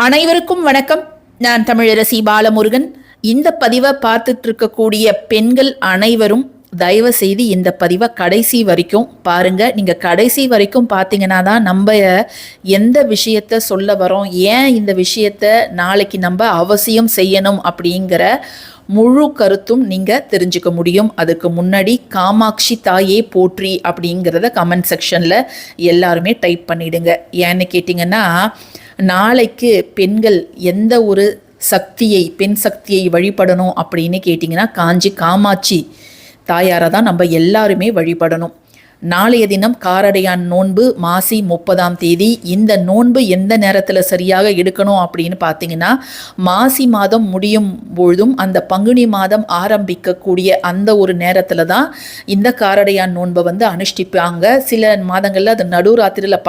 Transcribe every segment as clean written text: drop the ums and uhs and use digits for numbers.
அனைவருக்கும் வணக்கம். நான் தமிழரசி பாலமுருகன். இந்த பதிவை பார்த்துட்டு இருக்கக்கூடிய பெண்கள் அனைவரும் தயவு செய்து இந்த பதிவை கடைசி வரைக்கும் பாருங்க. நீங்க கடைசி வரைக்கும் பார்த்தீங்கன்னா தான் நம்ம எந்த விஷயத்த சொல்ல வரோம், ஏன் இந்த விஷயத்த நாளைக்கு நம்ம அவசியம் செய்யணும் அப்படிங்கிற முழு கருத்தும் நீங்க தெரிஞ்சுக்க முடியும். அதுக்கு முன்னாடி காமாட்சி தாயே போற்றி அப்படிங்கிறத கமெண்ட் செக்ஷன்ல எல்லாருமே டைப் பண்ணிடுங்க. ஏன்னு கேட்டிங்கன்னா, நாளைக்கு பெண்கள் எந்த ஒரு சக்தியை, பெண் சக்தியை வழிபடணும் அப்படின்னு கேட்டிங்கன்னா, காஞ்சி காமாட்சி தாயாரை தான் நம்ம எல்லாருமே வழிபடணும். நாளைய தினம் காரடையான் நோன்பு மாசி 30ஆம் தேதி. இந்த நோன்பு எந்த நேரத்தில் சரியாக எடுக்கணும் அப்படின்னு பார்த்தீங்கன்னா, மாசி மாதம் முடியும் பொழுதும் அந்த பங்குனி மாதம் ஆரம்பிக்கக்கூடிய அந்த ஒரு நேரத்தில் தான் இந்த காரடையான் நோன்பை அனுஷ்டிப்பாங்க. சில மாதங்களில் அது நடுராத்திரியில்,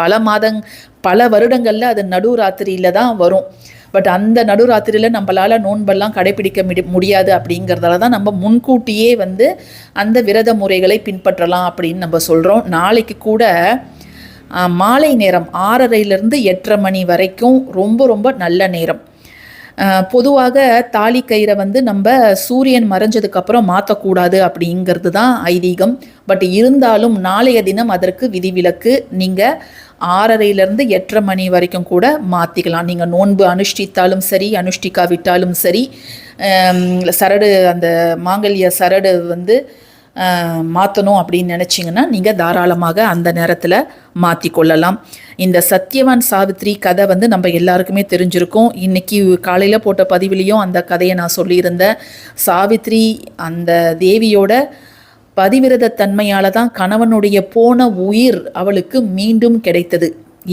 பல வருடங்களில் அது நடுராத்திரியில் தான் வரும். பட் அந்த நடுராத்திரியில் நம்மளால் நோன்பெல்லாம் கடைபிடிக்க முடியாது. அப்படிங்கிறதால தான் நம்ம முன்கூட்டியே அந்த விரத முறைகளை பின்பற்றலாம் அப்படின்னு நம்ம சொல்கிறோம். நாளைக்கு கூட மாலை நேரம் 6:30 8:30 மணி வரைக்கும் ரொம்ப ரொம்ப நல்ல நேரம். பொதுவாக தாலி கயிறை நம்ம சூரியன் மறைஞ்சதுக்கப்புறம் மாற்றக்கூடாது அப்படிங்கிறது தான் ஐதீகம். பட் இருந்தாலும் நாளைய தினம் அதற்கு விதிவிலக்கு. நீங்கள் 6:30 8:30 மணி வரைக்கும் கூட மாற்றிக்கலாம். நீங்கள் நோன்பு அனுஷ்டித்தாலும் சரி, அனுஷ்டிக்காவிட்டாலும் சரி, சரடு, அந்த மாங்கல்ய சரடு மாற்றணும் அப்படின்னு நினச்சிங்கன்னா நீங்கள் தாராளமாக அந்த நேரத்தில் மாற்றி கொள்ளலாம். இந்த சத்யவான் சாவித்ரி கதை நம்ம எல்லாருக்குமே தெரிஞ்சிருக்கும். இன்றைக்கி காலையில் போட்ட பதிவிலையும் அந்த கதையை நான் சொல்லியிருந்தேன். சாவித்ரி அந்த தேவியோட பதிவிரத தன்மையால் தான் கணவனுடைய போன உயிர் அவளுக்கு மீண்டும் கிடைத்தது.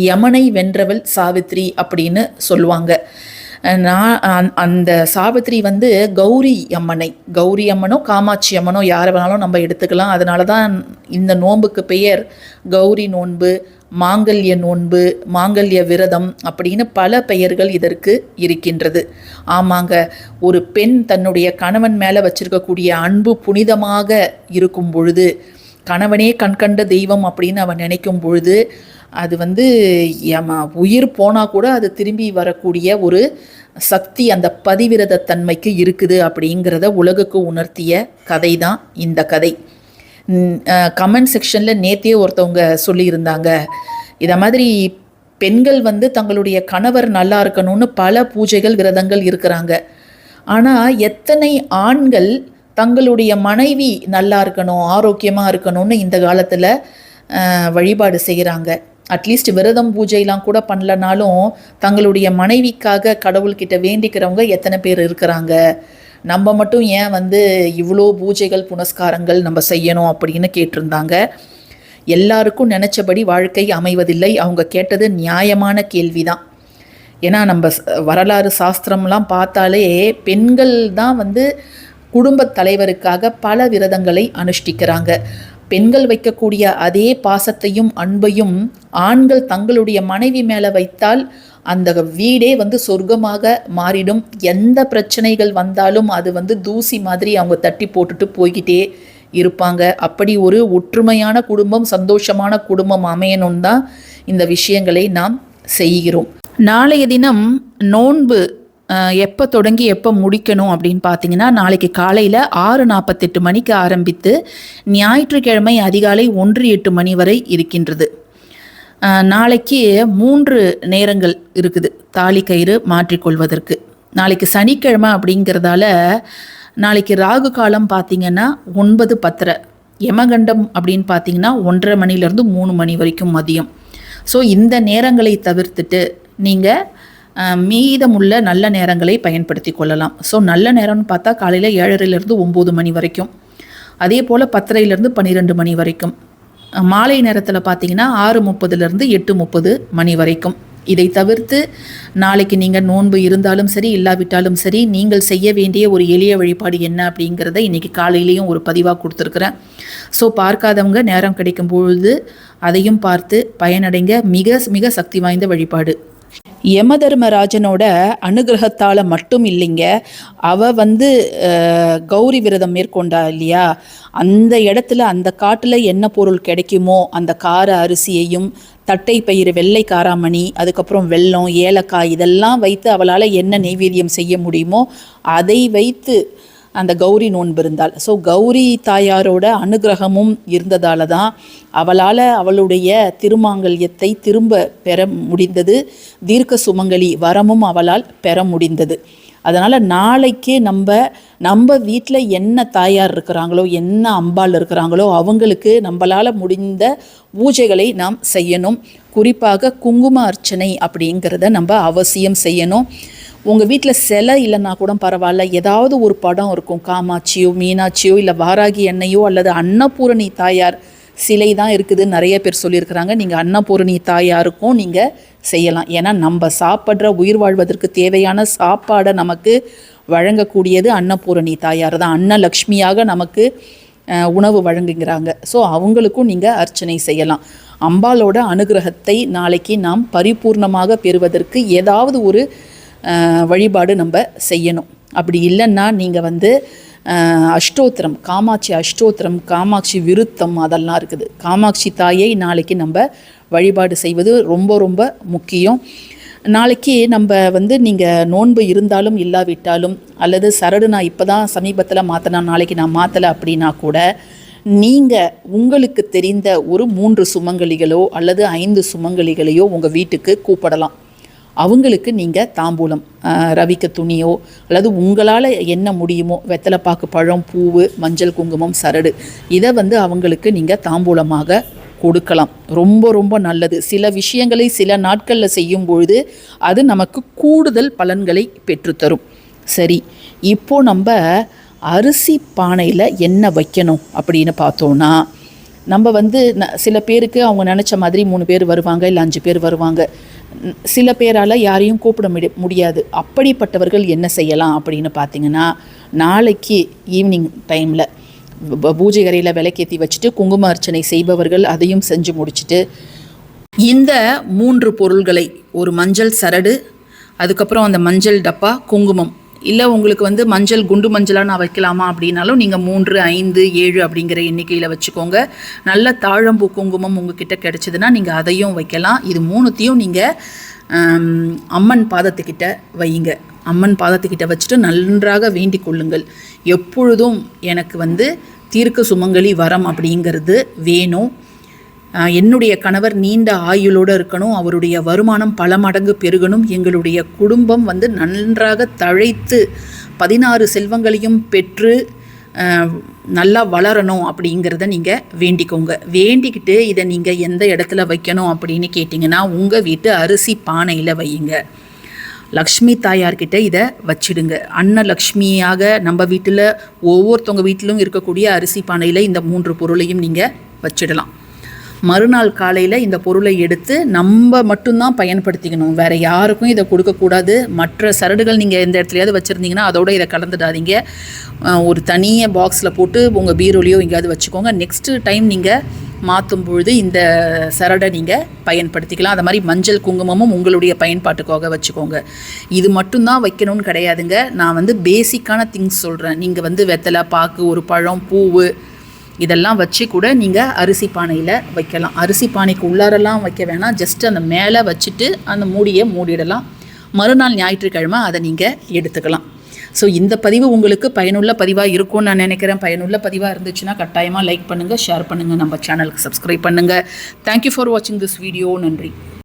யமனை வென்றவள் சாவித்ரி அப்படின்னு சொல்லுவாங்க. அந்த சாவித்ரி கௌரி அம்மனோ காமாட்சி அம்மனோ யாரை வேணாலும் நம்ம எடுத்துக்கலாம். அதனால தான் இந்த நோன்புக்கு பெயர் கௌரி நோன்பு, மாங்கல்ய நோன்பு, மாங்கல்ய விரதம் அப்படின்னு பல பெயர்கள் இதற்கு இருக்கின்றது. ஆமாங்க, ஒரு பெண் தன்னுடைய கணவன் மேலே வச்சிருக்கக்கூடிய அன்பு புனிதமாக இருக்கும் பொழுது, கணவனே கண்கண்ட தெய்வம் அப்படின்னு அவன் நினைக்கும் பொழுது, அது உயிர் போனால் கூட அது திரும்பி வரக்கூடிய ஒரு சக்தி அந்த பதிவிரத தன்மைக்கு இருக்குது அப்படிங்கிறத உலகுக்கு உணர்த்திய கதை தான் இந்த கதை. கமெண்ட் செக்ஷனில் நேற்றே ஒருத்தவங்க சொல்லியிருந்தாங்க, இதை மாதிரி பெண்கள் தங்களுடைய கணவர் நல்லா இருக்கணும்னு பல பூஜைகள் விரதங்கள் இருக்கிறாங்க. ஆனால் எத்தனை ஆண்கள் தங்களுடைய மனைவி நல்லா இருக்கணும், ஆரோக்கியமாக இருக்கணும்னு இந்த காலத்தில் வழிபாடு செய்கிறாங்க. அட்லீஸ்ட் விரதம் பூஜைலாம் கூட பண்ணலனாலும் தங்களுடைய மனைவிக்காக கடவுள்கிட்ட வேண்டிக்கிறவங்க எத்தனை பேர் இருக்கிறாங்க. நம்ம மட்டும் ஏன் இவ்வளோ பூஜைகள் புனஸ்காரங்கள் நம்ம செய்யணும் அப்படின்னு கேட்டிருந்தாங்க. எல்லாருக்கும் நினச்சபடி வாழ்க்கை அமைவதில்லை. அவங்க கேட்டது நியாயமான கேள்வி தான். ஏன்னா நம்ம வரலாறு சாஸ்திரம்லாம் பார்த்தாலே பெண்கள் தான் குடும்பத் தலைவருக்காக பல விரதங்களை அனுஷ்டிக்கிறாங்க. பெண்கள் வைக்கக்கூடிய அதே பாசத்தையும் அன்பையும் ஆண்கள் தங்களுடைய மனைவி மேலே வைத்தால் அந்த வீடே சொர்க்கமாக மாறிடும். எந்த பிரச்சனைகள் வந்தாலும் அது தூசி மாதிரி அவங்க தட்டி போட்டுட்டு போய்கிட்டே இருப்பாங்க. அப்படி ஒரு ஒற்றுமையான குடும்பம், சந்தோஷமான குடும்பம் அமையணும் தான் இந்த விஷயங்களை நாம் செய்கிறோம். நாளைய தினம் நோன்பு எப்போ தொடங்கி எப்போ முடிக்கணும் அப்படின்னு பார்த்தீங்கன்னா, நாளைக்கு காலையில் 6:48 மணிக்கு ஆரம்பித்து ஞாயிற்றுக்கிழமை அதிகாலை 1:08 மணி வரை இருக்கின்றது. நாளைக்கு 3 நேரங்கள் இருக்குது தாலி கயிறு மாற்றிக்கொள்வதற்கு. நாளைக்கு சனிக்கிழமை அப்படிங்கிறதால நாளைக்கு ராகு காலம் பார்த்திங்கன்னா 9:10, யமகண்டம் அப்படின்னு பார்த்தீங்கன்னா 1:30 மணிலேருந்து 3 மணி வரைக்கும் மதியம். ஸோ இந்த நேரங்களை தவிர்த்துட்டு நீங்கள் மீதமுள்ள நல்ல நேரங்களை பயன்படுத்தி கொள்ளலாம். ஸோ நல்ல நேரம்னு பார்த்தா காலையில் 7:30 9 மணி வரைக்கும், அதே போல் 10:00 12 மணி வரைக்கும். மாலை நேரத்தில் பார்த்தீங்கன்னா 6:30 8:30 மணி வரைக்கும். இதை தவிர்த்து நாளைக்கு நீங்கள் நோன்பு இருந்தாலும் சரி, இல்லாவிட்டாலும் சரி, நீங்கள் செய்ய வேண்டிய ஒரு எளிய வழிபாடு என்ன அப்படிங்கிறத இன்றைக்கி காலையிலையும் ஒரு பதிவாக கொடுத்துருக்குறேன். ஸோ பார்க்காதவங்க நேரம் கிடைக்கும் பொழுது அதையும் பார்த்து பயனடைங்க. மிக மிக சக்தி வாய்ந்த வழிபாடு. யமதர்மராஜனோட அனுகிரகத்தால் மட்டும் இல்லைங்க, அவ கௌரி விரதம் மேற்கொண்டா இல்லையா, அந்த இடத்துல அந்த காட்டில் என்ன பொருள் கிடைக்குமோ அந்த கார அரிசியையும் தட்டை பயிறு, வெள்ளை காராமணி, அதுக்கப்புறம் வெல்லம், ஏலக்காய் இதெல்லாம் வைத்து அவளால் என்ன நெய்வேத்தியம் செய்ய முடியுமோ அதை வைத்து அந்த கௌரி நோன்பு இருந்தாள். ஸோ கௌரி தாயாரோட அனுகிரகமும் இருந்ததால தான் அவளால் அவளுடைய திருமாங்கல்யத்தை திரும்ப பெற முடிந்தது. தீர்க்க சுமங்கலி வரமும் அவளால் பெற முடிந்தது. அதனால் நாளைக்கு நம்ம வீட்டில் என்ன தாயார் இருக்கிறாங்களோ, என்ன அம்பாள் இருக்கிறாங்களோ அவங்களுக்கு நம்மளால் முடிந்த பூஜைகளை நாம் செய்யணும். குறிப்பாக குங்கும அர்ச்சனை அப்படிங்கிறத நம்ம அவசியம் செய்யணும். உங்கள் வீட்டில் சிலை இல்லைன்னா கூட பரவாயில்ல, ஏதாவது ஒரு படம் இருக்கும், காமாட்சியோ மீனாட்சியோ இல்லை வாராகி அன்னையோ அல்லது அன்னபூரணி தாயார் சிலை தான் இருக்குது நிறைய பேர் சொல்லியிருக்கிறாங்க. நீங்கள் அன்னபூரணி தாயாருக்கும் நீங்கள் செய்யலாம். ஏன்னா நம்ம சாப்பிட்ற உயிர் வாழ்வதற்கு தேவையான சாப்பாடை நமக்கு வழங்கக்கூடியது அன்னபூரணி தாயார் தான். அன்னலக்ஷ்மியாக நமக்கு உணவு வழங்குகிறாங்க. ஸோ அவங்களுக்கும் நீங்கள் அர்ச்சனை செய்யலாம். அம்பாளோட அனுகிரகத்தை நாளைக்கு நாம் பரிபூர்ணமாக பெறுவதற்கு ஏதாவது ஒரு வழிபாடு நம்ம செய்யணும். அப்படி இல்லைன்னா நீங்கள் அஷ்டோத்திரம், காமாட்சி அஷ்டோத்திரம், காமாட்சி விருத்தம் அதெல்லாம் இருக்குது. காமாட்சி தாயை நாளைக்கு நம்ம வழிபாடு செய்வது ரொம்ப ரொம்ப முக்கியம். நாளைக்கு நம்ம நீங்கள் நோன்பு இருந்தாலும் இல்லாவிட்டாலும், அல்லது சரடு நான் இப்போ தான் சமீபத்தில் மாற்றினா நாளைக்கு நான் மாற்றலை அப்படின்னா கூட நீங்கள் உங்களுக்கு தெரிந்த ஒரு 3 சுமங்கலிகளோ அல்லது 5 சுமங்கலிகளையோ உங்கள் வீட்டுக்கு கூப்பிடலாம். அவங்களுக்கு நீங்கள் தாம்பூலம், ரவிக்க துணியோ அல்லது உங்களால் என்ன முடியுமோ வெத்தலைப்பாக்கு, பழம், பூவு, மஞ்சள், குங்குமம், சரடு இதை அவங்களுக்கு நீங்கள் தாம்பூலமாக கொடுக்கலாம். ரொம்ப ரொம்ப நல்லது. சில விஷயங்களை சில நாட்களில் செய்யும் பொழுது அது நமக்கு கூடுதல் பலன்களை பெற்றுத்தரும். சரி, இப்போது நம்ம அரிசி பானையில் என்ன வைக்கணும் அப்படின்னு பார்த்தோன்னா, நம்ம சில பேருக்கு அவங்க நினச்ச மாதிரி 3 பேர் வருவாங்க, இல்லை 5 பேர் வருவாங்க. சில பேரால் யாரையும் கூப்பிட முடியாது. அப்படிப்பட்டவர்கள் என்ன செய்யலாம் அப்படின்னு பார்த்தீங்கன்னா, நாளைக்கு ஈவினிங் டைமில் பூஜை அறையில் விளக்கேற்றி வச்சுட்டு குங்கும அர்ச்சனை செய்பவர்கள் அதையும் செஞ்சு முடிச்சுட்டு இந்த 3 பொருள்களை, ஒரு மஞ்சள் சரடு, அதுக்கப்புறம் அந்த மஞ்சள் டப்பா, குங்குமம், இல்லை உங்களுக்கு மஞ்சள் குண்டு மஞ்சளாக நான் வைக்கலாமா அப்படின்னாலும் நீங்கள் 3, 5, 7 அப்படிங்கிற எண்ணிக்கையில் வச்சுக்கோங்க. நல்ல தாழம்பூ குங்குமம் உங்ககிட்ட கிடச்சிதுன்னா நீங்கள் அதையும் வைக்கலாம். இது 3த்தையும் நீங்கள் அம்மன் பாதத்துக்கிட்ட வையுங்க. அம்மன் பாதத்துக்கிட்ட வச்சுட்டு நன்றாக வேண்டிக் கொள்ளுங்கள். எப்பொழுதும் எனக்கு தீர்க்க சுமங்கலி வரம் அப்படிங்கிறது வேணும். என்னுடைய கணவர் நீண்ட ஆயுளோடு இருக்கணும், அவருடைய வருமானம் பல மடங்கு பெருகணும், எங்களுடைய குடும்பம் நன்றாக தழைத்து 16 செல்வங்களையும் பெற்று நல்லா வளரணும் அப்படிங்கிறத நீங்கள் வேண்டிக்கோங்க. வேண்டிக்கிட்டு இதை நீங்கள் எந்த இடத்துல வைக்கணும் அப்படின்னு கேட்டிங்கன்னா, உங்கள் வீட்டு அரிசி பானையில் வையுங்க. லக்ஷ்மி தாயார்கிட்ட இதை வச்சிடுங்க. அன்னலக்ஷ்மியாக நம்ம வீட்டில் ஒவ்வொருத்தவங்க வீட்டிலும் இருக்கக்கூடிய அரிசி பானையில் இந்த 3 பொருளையும் நீங்கள் வச்சிடலாம். மறுநாள் காலையில் இந்த பொருளை எடுத்து நம்ம மட்டும்தான் பயன்படுத்திக்கணும். வேறு யாருக்கும் இதை கொடுக்கக்கூடாது. மற்ற சரடுகள் நீங்கள் எந்த இடத்துலையாவது வச்சுருந்தீங்கன்னா அதோடு இதை கலந்துடாதீங்க. ஒரு தனியாக பாக்ஸில் போட்டு உங்கள் பீரோலையோ எங்கேயாவது வச்சுக்கோங்க. நெக்ஸ்ட்டு டைம் நீங்கள் மாற்றும் பொழுது இந்த சரடை நீங்கள் பயன்படுத்திக்கலாம். அது மாதிரி மஞ்சள் குங்குமமும் உங்களுடைய பயன்பாட்டுக்காக வச்சுக்கோங்க. இது மட்டும்தான் வைக்கணும்னு கிடையாதுங்க. நான் பேசிக்கான திங்ஸ் சொல்கிறேன். நீங்கள் வெத்தலை பாக்கு, ஒரு பழம், பூவு இதெல்லாம் வச்சு கூட நீங்கள் அரிசி பானையில் வைக்கலாம். அரிசி பானைக்கு உள்ளாரெல்லாம் வைக்க வேணாம், ஜஸ்ட் அந்த மேலே வச்சுட்டு அந்த மூடியை மூடிடலாம். மறுநாள் ஞாயிற்றுக்கிழமை அதை நீங்கள் எடுத்துக்கலாம். ஸோ இந்த பதிவு உங்களுக்கு பயனுள்ள பதிவாக இருக்கும்னு நான் நினைக்கிறேன். பயனுள்ள பதிவாக இருந்துச்சுன்னா கட்டாயமாக லைக் பண்ணுங்கள், ஷேர் பண்ணுங்கள், நம்ம சேனலுக்கு சப்ஸ்கிரைப் பண்ணுங்கள். தேங்க்யூ ஃபார் வாட்சிங் திஸ் வீடியோ. நன்றி.